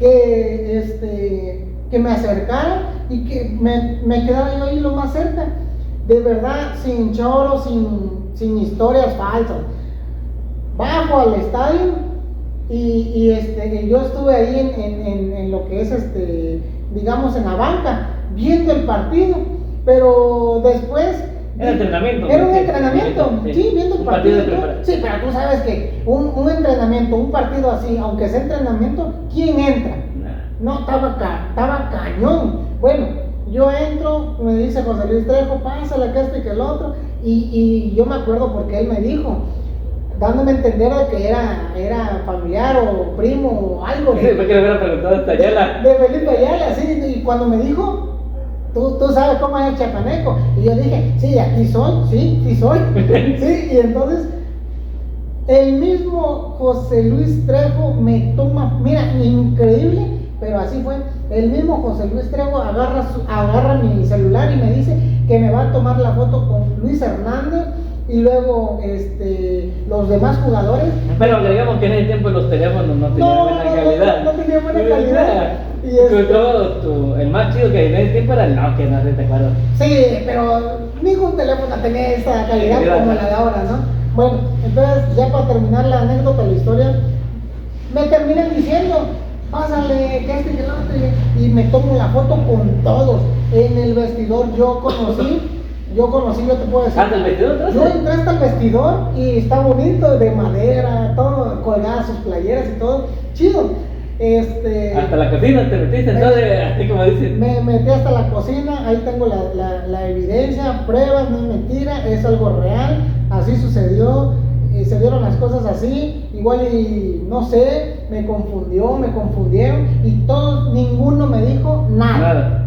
S2: que me acercara y que me quedara yo ahí lo más cerca, de verdad, sin choro, sin historias falsas. Bajo al estadio y yo estuve ahí en lo que es digamos, en la banca, viendo el partido, pero después
S1: era entrenamiento.
S2: Era un entrenamiento, sí, viendo el partido. Sí, pero tú sabes que un entrenamiento, un partido así, aunque sea entrenamiento, ¿quién entra? No, estaba cañón. Bueno, yo entro, me dice José Luis Trejo, pásale que este y que el otro, y yo me acuerdo porque él me dijo, dándome a entender de que era familiar o primo o algo.
S1: Sí, porque le hubiera preguntado hasta Ayala.
S2: De Felipe Ayala, sí, y cuando me dijo, tú sabes cómo es el chapaneco, y yo dije, sí, aquí soy, sí soy, sí, y entonces el mismo José Luis Trejo me toma, mira, increíble, pero así fue, el mismo José Luis Trejo agarra mi celular y me dice que me va a tomar la foto con Luis Hernández y luego los demás jugadores.
S1: Pero agregamos que en ese tiempo los teléfonos no tenían buena calidad.
S2: No tenían buena calidad. Y
S1: el más chido que en ese tiempo era el Nokia, no sé si te acuerdas.
S2: Sí, pero ningún teléfono tenía esa calidad como la de ahora, ¿no? Bueno, entonces ya para terminar la anécdota, la historia, me terminan diciendo, pásale, que y que el otro, y me tomo la foto con todos. En el vestidor yo conocí, yo te puedo decir.
S1: ¿Hasta el vestidor?
S2: Yo entré hasta el vestidor y está bonito, de madera, todo, colgadas sus playeras y todo, chido.
S1: Hasta la cocina te metiste, entonces, así como dicen.
S2: Me metí hasta la cocina, ahí tengo la evidencia, pruebas, no es mentira, es algo real, así sucedió, se dieron las cosas así, igual y no sé, me confundieron y ninguno me dijo nada,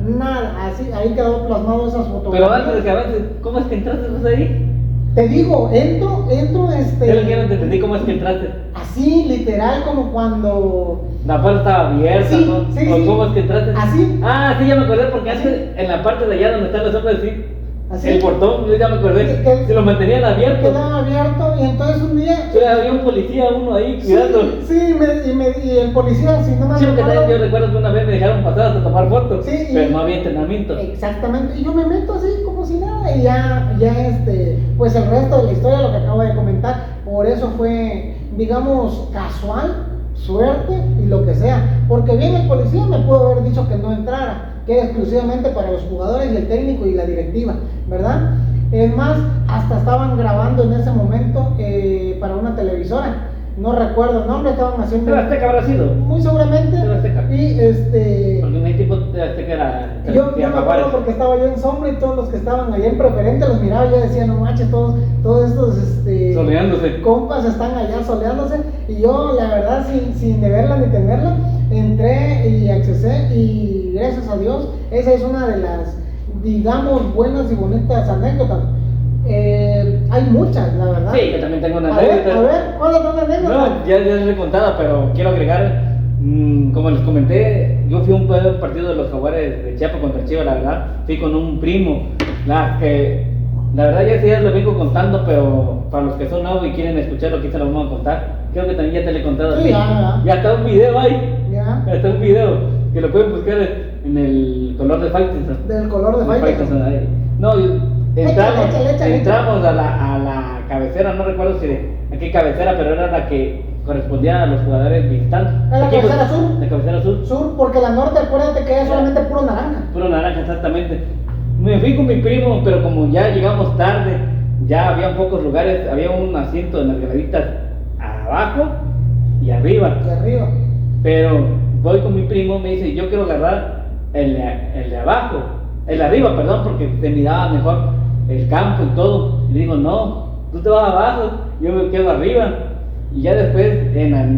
S2: así, ahí quedó plasmado esas fotografías.
S1: Pero antes de que avances, ¿cómo es que entraste vos ahí?
S2: Te digo, entro,
S1: Yo no entendí cómo es que entraste.
S2: Así, literal, como cuando...
S1: La puerta estaba abierta,
S2: sí,
S1: ¿no?
S2: Sí,
S1: ¿O
S2: sí.
S1: cómo es que entraste?
S2: Así.
S1: Ah, sí, ya me acordé, porque antes, en la parte de allá donde están las sombras, sí.
S2: Así.
S1: El portón, ya me acordé,
S2: Que
S1: se lo mantenían abierto.
S2: Quedaba abierto y entonces un día...
S1: Sí, había un policía, uno ahí, cuidando.
S2: Sí, y el policía, si no me
S1: Sí, porque yo recuerdo que una vez me dejaron pasar hasta tomar fotos,
S2: sí,
S1: pero no había entrenamiento.
S2: Exactamente, y yo me meto así como si nada, y ya pues el resto de la historia, lo que acabo de comentar, por eso fue, digamos, casual, suerte y lo que sea, porque bien el policía me pudo haber dicho que no entrara, que era exclusivamente para los jugadores y el técnico y la directiva, ¿verdad? Es más, hasta estaban grabando en ese momento para una televisora, no recuerdo el nombre, estaban haciendo...
S1: ¿TV Azteca habrá sido?
S2: Muy seguramente.
S1: TV Azteca.
S2: Y
S1: porque en el tipo de Azteca era...
S2: Yo me acuerdo porque estaba yo en sombra y todos los que estaban allá en preferente los miraba y yo decía, no manches, todos estos
S1: soleándose.
S2: Compas están allá soleándose, y yo la verdad sin deberla ni tenerla, entré y accesé, y gracias a Dios, esa es una de las, digamos, buenas y bonitas anécdotas. Hay muchas, la verdad.
S1: Sí, yo también tengo una anécdota.
S2: A ver, ¿cuál es una anécdota?
S1: No, ya les he contado, pero quiero agregar Como les comenté, yo fui a un partido de los Jaguares de Chiapas contra Chivas, la verdad. Fui con un primo. La verdad ya lo vengo contando, pero para los que son nuevos y quieren escucharlo, aquí se lo vamos a contar. Creo que también ya te lo he contado.
S2: Sí, ya.
S1: Ya está un video ahí.
S2: Ya.
S1: Está un video que lo pueden buscar en el color de Faitelson.
S2: Del color de Faitelson.
S1: Ahí. No, entramos,
S2: Échale.
S1: entramos a la cabecera, no recuerdo si a qué cabecera, pero era la que correspondía a los jugadores visitantes.
S2: ¿Es la cabecera sur?
S1: La cabecera sur.
S2: Sur, porque la norte, acuérdate que es solamente puro naranja.
S1: Puro naranja, exactamente. Me fui con mi primo, pero como ya llegamos tarde, ya había pocos lugares, había un asiento en las graditas abajo y arriba.
S2: Y arriba.
S1: Pero voy con mi primo, me dice, yo quiero agarrar el de abajo, el de arriba, perdón, porque se miraba mejor el campo y todo. Y le digo, no, tú te vas abajo, yo me quedo arriba. Y ya después,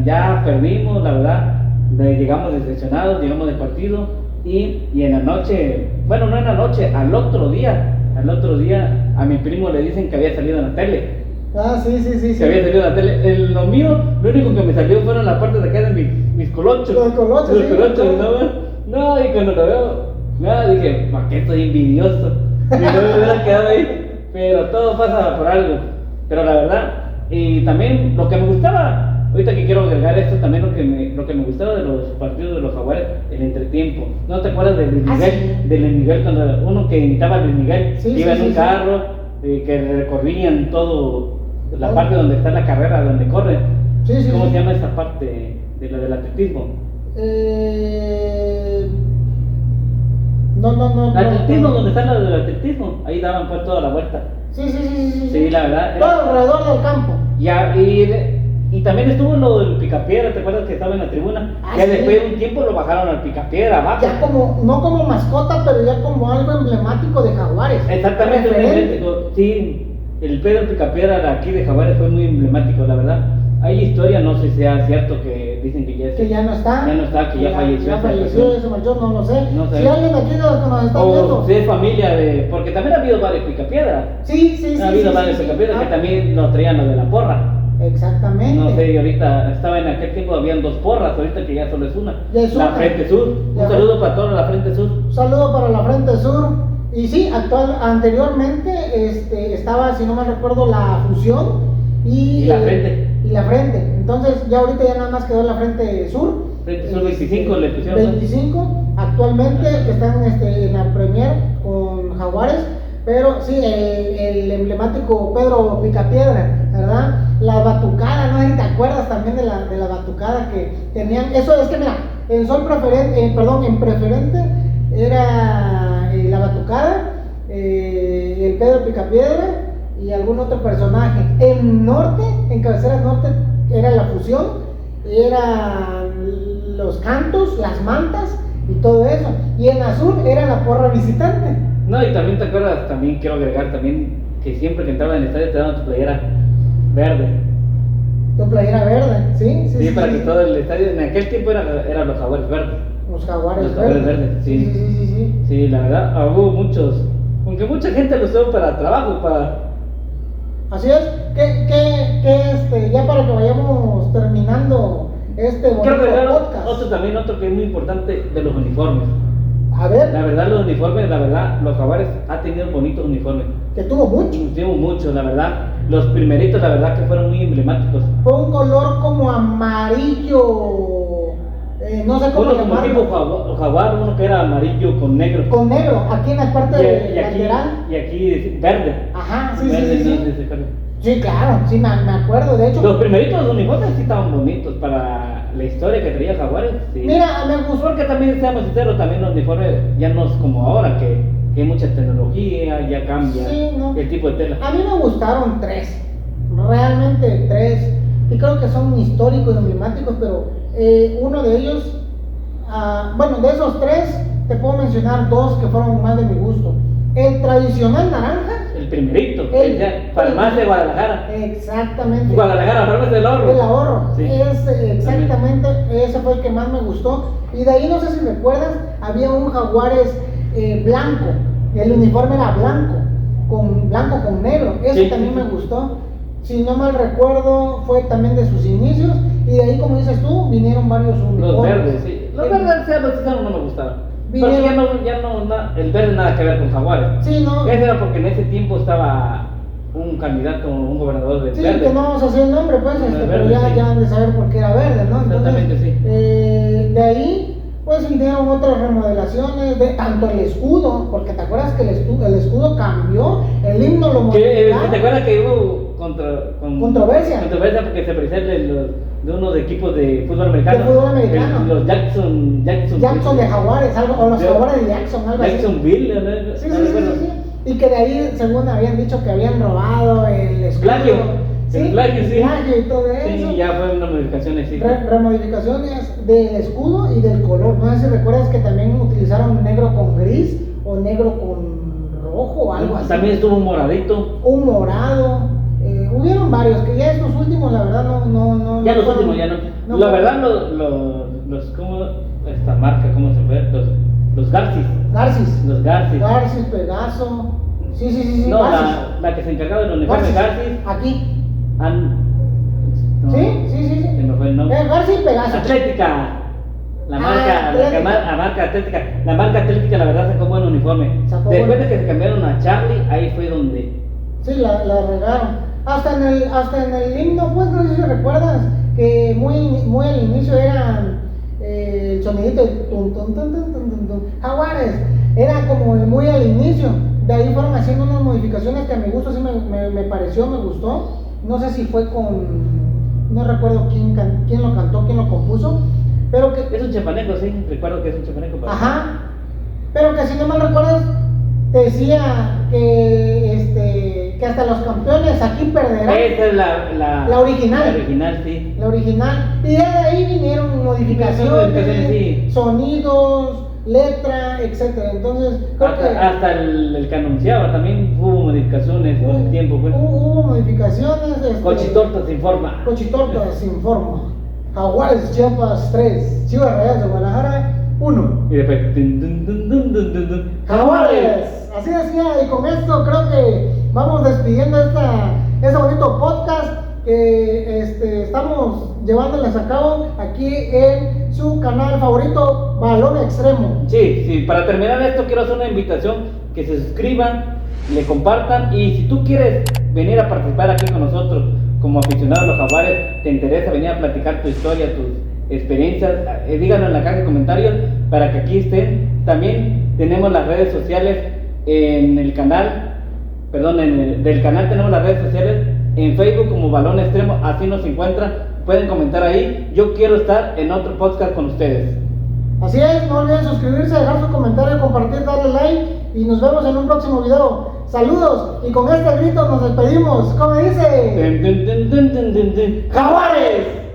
S1: ya perdimos, la verdad, llegamos decepcionados, llegamos del partido. Y en la noche, bueno, no en la noche, al otro día, a mi primo le dicen que había salido en la tele.
S2: Ah, sí.
S1: Que había salido en la tele. Lo mío, lo único que me salió fueron la parte de acá de mis colochos.
S2: Los colochos,
S1: Los
S2: sí,
S1: colochos,
S2: claro.
S1: no, y cuando lo veo, dije, ¿para qué estoy envidioso? Y no me hubiera quedado ahí. Pero todo pasa por algo. Pero la verdad, y también lo que me gustaba, ahorita que quiero agregar esto, también lo que me gustaba de los partidos de los Jaguares, el entretiempo. ¿No te acuerdas de Luis Miguel?
S2: Sí.
S1: De Luis Miguel, cuando uno que imitaba a Luis Miguel,
S2: Sí,
S1: iba en un
S2: sí.
S1: carro, que recorrían todo, la parte donde está la carrera, donde corre.
S2: Sí.
S1: ¿Cómo se llama esa parte de lo del atletismo?
S2: No.
S1: El atletismo, donde está lo del atletismo, ahí daban pues toda la vuelta.
S2: Sí.
S1: Sí, la verdad.
S2: Todo alrededor del campo.
S1: Y también estuvo lo del Picapiedra, ¿te acuerdas que estaba en la tribuna?
S2: Ah,
S1: Ya
S2: sí.
S1: después de un tiempo lo bajaron al Picapiedra abajo.
S2: Ya no como mascota, pero ya como algo emblemático de Jaguares.
S1: Exactamente,
S2: Referente.
S1: emblemático. Sí, el Pedro Picapiedra de aquí de Jaguares fue muy emblemático, la verdad. Hay historia, no sé si sea cierto que dicen que
S2: Que ya no está.
S1: Ya no está, que ya falleció.
S2: Ya
S1: esa
S2: falleció,
S1: persona.
S2: eso yo no lo sé.
S1: No sé.
S2: Si alguien de aquí de los que nos está
S1: O
S2: viendo.
S1: si es familia de. Porque también ha habido varios Picapiedra.
S2: Sí.
S1: Ha habido varios Picapiedra que también los traían los de la porra.
S2: Exactamente.
S1: No sé, ahorita estaba en aquel tiempo habían dos porras, ahorita que ya solo es una.
S2: Ya es
S1: La
S2: una.
S1: Frente Sur.
S2: Ya.
S1: Un saludo para toda la Frente Sur.
S2: Un saludo para la Frente Sur. Y sí, anteriormente estaba, si no me recuerdo, la fusión
S1: Y la Frente.
S2: Y la Frente. Entonces, ya ahorita ya nada más quedó la Frente Sur.
S1: Frente Sur 25 le pusieron.
S2: 25 actualmente que están en la Premier con Jaguares. Pero sí, el emblemático Pedro Picapiedra, ¿verdad? La batucada, ¿no? ¿Te acuerdas también de la batucada que tenían? Eso es que, mira, en preferente era la batucada, el Pedro Picapiedra y algún otro personaje. En norte, en cabecera norte, era la fusión, eran los cantos, las mantas y todo eso. Y en azul era la porra visitante.
S1: No, y también te acuerdas, también quiero agregar también que siempre que entraba en el estadio te daban tu playera verde.
S2: Tu playera verde, ¿sí?
S1: Sí, para que todo el estadio, en aquel tiempo eran los Jaguares verdes.
S2: Los Jaguares
S1: Los Jaguares verdes, sí.
S2: Sí.
S1: Sí, la verdad, hubo muchos, aunque mucha gente lo usó para trabajo,
S2: Así es, ya para que vayamos terminando este bonito
S1: quiero agregar
S2: podcast.
S1: otro que es muy importante de los uniformes.
S2: A ver,
S1: La verdad, los uniformes, los Jaguares han tenido bonitos uniformes.
S2: que tuvo mucho.
S1: Tuvimos muchos, la verdad. Los primeritos, la verdad, que fueron muy emblemáticos.
S2: Fue un color como amarillo, no sé cómo
S1: Uno como tipo
S2: llamarlo.
S1: jaguar, uno que era amarillo con negro.
S2: Con negro, aquí en la parte
S1: Y aquí,
S2: lateral.
S1: y aquí verde.
S2: Ajá, sí.
S1: Verde, no sé si se acuerdan.
S2: Sí, claro, sí, me acuerdo. De hecho,
S1: Los primeritos uniformes sí estaban bonitos para la historia que traía Jaguares. Sí.
S2: mira, me gustó.
S1: Porque también, seamos sinceros, también los uniformes ya no es como ahora, que hay mucha tecnología, ya cambia
S2: Sí, ¿no?
S1: el tipo de tela.
S2: A mí me gustaron tres, realmente tres, y creo que son históricos y emblemáticos, pero uno de ellos, bueno, de esos tres, te puedo mencionar dos que fueron más de mi gusto. El tradicional naranja.
S1: El primerito,
S2: El
S1: Farmacia de Guadalajara.
S2: Exactamente.
S1: Guadalajara, Farmacia del Ahorro.
S2: El ahorro.
S1: Sí.
S2: Exactamente, ese fue el que más me gustó. Y de ahí, no sé si recuerdas, había un Jaguares blanco. El uniforme era blanco con negro. Ese
S1: Sí,
S2: también
S1: sí,
S2: me
S1: sí.
S2: gustó. Si no mal recuerdo, fue también de sus inicios. Y de ahí, como dices tú, vinieron varios uniformes.
S1: Los verdes, sí. Los verdes, no me gustaron. Porque
S2: Vinieron-
S1: el verde nada que ver con Jaguares.
S2: Sí, no.
S1: Eso era porque en ese tiempo estaba un candidato, un gobernador del
S2: Sí,
S1: verde.
S2: que no vamos a decir el nombre, pues,
S1: El
S2: pero
S1: verde,
S2: ya,
S1: sí.
S2: ya han de saber por qué era verde, ¿no?
S1: Exactamente, sí.
S2: De ahí, pues, vinieron otras remodelaciones, de tanto el escudo, porque te acuerdas que el escudo cambió, el himno lo modificaron.
S1: ¿Te acuerdas que hubo
S2: Controversia.
S1: Controversia porque se parecía de unos equipos de fútbol americano.
S2: De fútbol americano.
S1: Los Jackson
S2: Jackson de Jaguares, algo, o los
S1: Yo-
S2: Jaguares de Jackson, algo así.
S1: Jacksonville, ¿no?
S2: Sí,
S1: No
S2: sí, sí,
S1: recuerdo.
S2: sí, sí. Y que de ahí, según habían dicho que habían robado el escudo.
S1: Plagio.
S2: Sí,
S1: El plagio, sí.
S2: plagio y todo eso.
S1: Sí, ya fueron unas modificaciones, sí.
S2: Remodificaciones del escudo y del color. No sé si recuerdas que también utilizaron negro con gris o negro con rojo o algo así.
S1: También estuvo un moradito.
S2: Un morado. Hubieron varios, que ya estos últimos, la verdad, no.
S1: Ya
S2: no
S1: los
S2: fueron-
S1: últimos, ya no.
S2: no
S1: La
S2: fueron-
S1: verdad, ¿cómo? Esta marca, ¿cómo se ve? Los Garcis.
S2: Garcis.
S1: Los Garcis.
S2: Garcis, Pegaso. Sí.
S1: No,
S2: Garcis.
S1: la que se encargaba del uniforme Garcis.
S2: Aquí.
S1: No,
S2: Sí.
S1: Se me fue el nombre.
S2: Garcis y Pegaso.
S1: Atlética. La marca,
S2: Atlética.
S1: la marca Atlética. La marca Atlética, la verdad, sacó buen uniforme.
S2: Sacó
S1: Después
S2: buen-
S1: de que se cambiaron a Charlie, ahí fue donde.
S2: Sí, la regaron. Hasta en el himno, pues, no sé si recuerdas que muy al inicio era el sonidito de tum, tum, tum, tum, tum, tum, tum. Jaguares. Era como muy al inicio. De ahí fueron haciendo unas modificaciones que a mi gusto sí me pareció, me gustó. No sé si fue no recuerdo quién lo cantó, quién lo compuso, pero que
S1: Es un chapaneco, sí, recuerdo que es un chapaneco. pero-
S2: ajá. Pero que si no mal recuerdas, te decía que hasta los campeones aquí perderán.
S1: Esa es la
S2: La original.
S1: La original, sí.
S2: La original. Y de ahí vinieron modificaciones,
S1: Sí.
S2: sonidos, letra, etcétera. Entonces, creo que
S1: Hasta el que anunciaba también hubo modificaciones con el tiempo. Pues.
S2: hubo modificaciones.
S1: Cochitortas informa.
S2: Cochitortas informa. Jaguares Chiapas 3, Chivas Rayadas de Guadalajara 1.
S1: Y después. Dun.
S2: Jaguares. Así decía, y con esto creo que vamos despidiendo este bonito podcast que estamos llevándoles a cabo aquí en su canal favorito, Balón Extremo.
S1: Sí, para terminar esto quiero hacer una invitación, que se suscriban, le compartan, y si tú quieres venir a participar aquí con nosotros como aficionado a los Jaguares, te interesa venir a platicar tu historia, tus experiencias, díganlo en la caja de comentarios para que aquí estén. También tenemos las redes sociales en el canal, del canal tenemos las redes sociales en Facebook como Balón Extremo, así nos encuentran, pueden comentar ahí. Yo quiero estar en otro podcast con ustedes.
S2: Así es, no olviden suscribirse, dejar su comentario, compartir, darle like y nos vemos en un próximo video. Saludos y con este grito nos despedimos. ¿Cómo dice?
S1: Jaguares.